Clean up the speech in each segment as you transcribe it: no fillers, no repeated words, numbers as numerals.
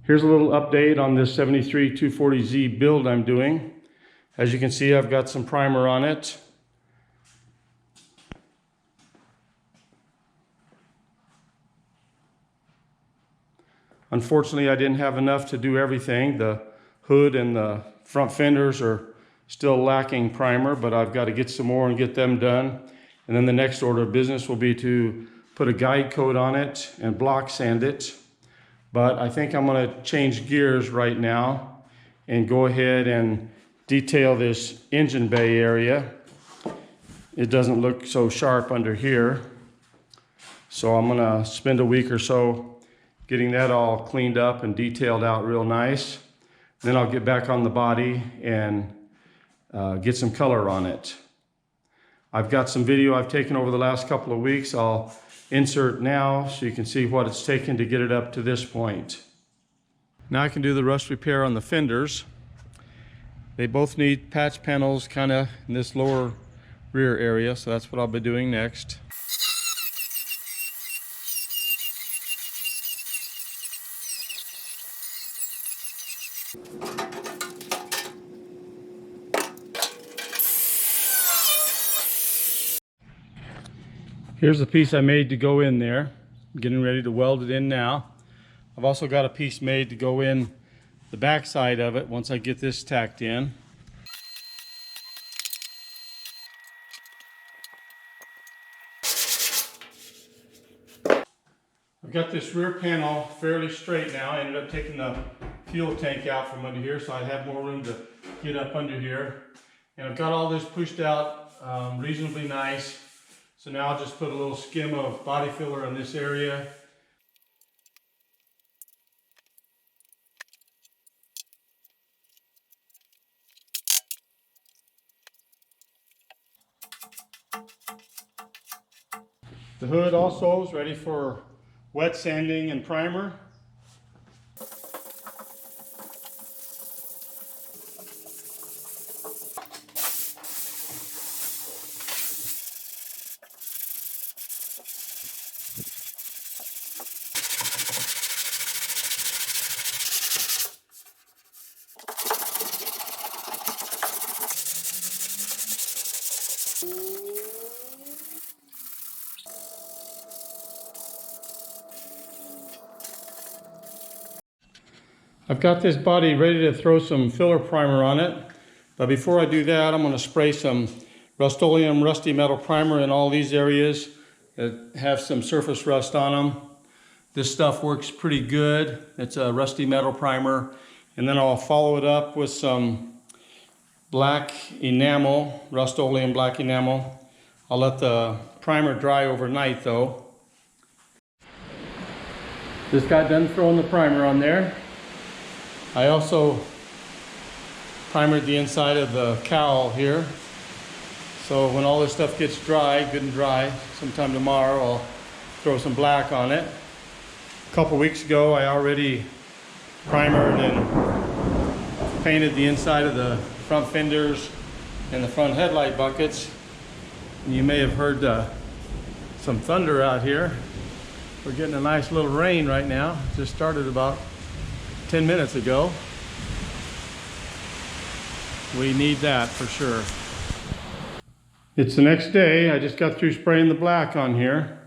Here's a little update on this 73 240Z build I'm doing. As you can see, I've got some primer on it. Unfortunately, I didn't have enough to do everything. The hood and the front fenders are still lacking primer, but I've got to get some more and get them done. And then the next order of business will be to put a guide coat on it and block sand it. But I think I'm going to change gears right now and go ahead and detail this engine bay area. It doesn't look so sharp under here. So I'm going to spend a week or so getting that all cleaned up and detailed out real nice. Then I'll get back on the body and get some color on it. I've got some video I've taken over the last couple of weeks. I'll insert now so you can see what it's taken to get it up to this point. Now I can do the rust repair on the fenders. They both need patch panels kind of in this lower rear area, so that's what I'll be doing next. Here's the piece I made to go in there. I'm getting ready to weld it in now. I've also got a piece made to go in the back side of it once I get this tacked in. I've got this rear panel fairly straight now. I ended up taking the fuel tank out from under here so I have more room to get up under here. And I've got all this pushed out reasonably nice. So now I'll just put a little skim of body filler in this area. The hood also is ready for wet sanding and primer. I've got this body ready to throw some filler primer on it, but before I do that, I'm going to spray some Rust-Oleum Rusty Metal Primer in all these areas that have some surface rust on them. This stuff works pretty good. It's a Rusty Metal Primer, and then I'll follow it up with some black enamel, Rust-Oleum black enamel. I'll let the primer dry overnight though. Just got done throwing the primer on there. I also primered the inside of the cowl here. So when all this stuff gets dry, good and dry, sometime tomorrow, I'll throw some black on it. A couple weeks ago, I already primered and painted the inside of the front fenders and the front headlight buckets. And you may have heard some thunder out here. We're getting a nice little rain right now. It just started about 10 minutes ago. We need that for sure. It's the next day. I just got through spraying the black on here.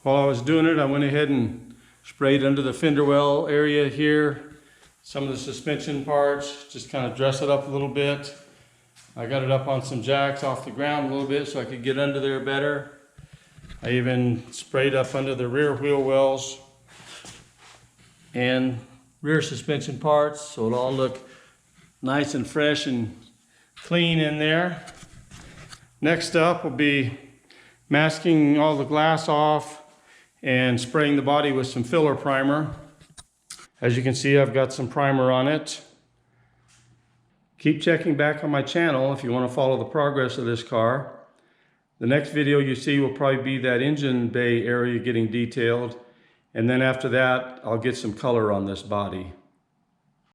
While I was doing it, I went ahead and sprayed under the fender well area here, some of the suspension parts, just kind of dress it up a little bit. I got it up on some jacks off the ground a little bit so I could get under there better. I even sprayed up under the rear wheel wells and rear suspension parts so it'll all look nice and fresh and clean in there. Next up will be masking all the glass off and spraying the body with some filler primer. As you can see, I've got some primer on it. Keep checking back on my channel if you want to follow the progress of this car. The next video you see will probably be that engine bay area getting detailed. And then after that, I'll get some color on this body.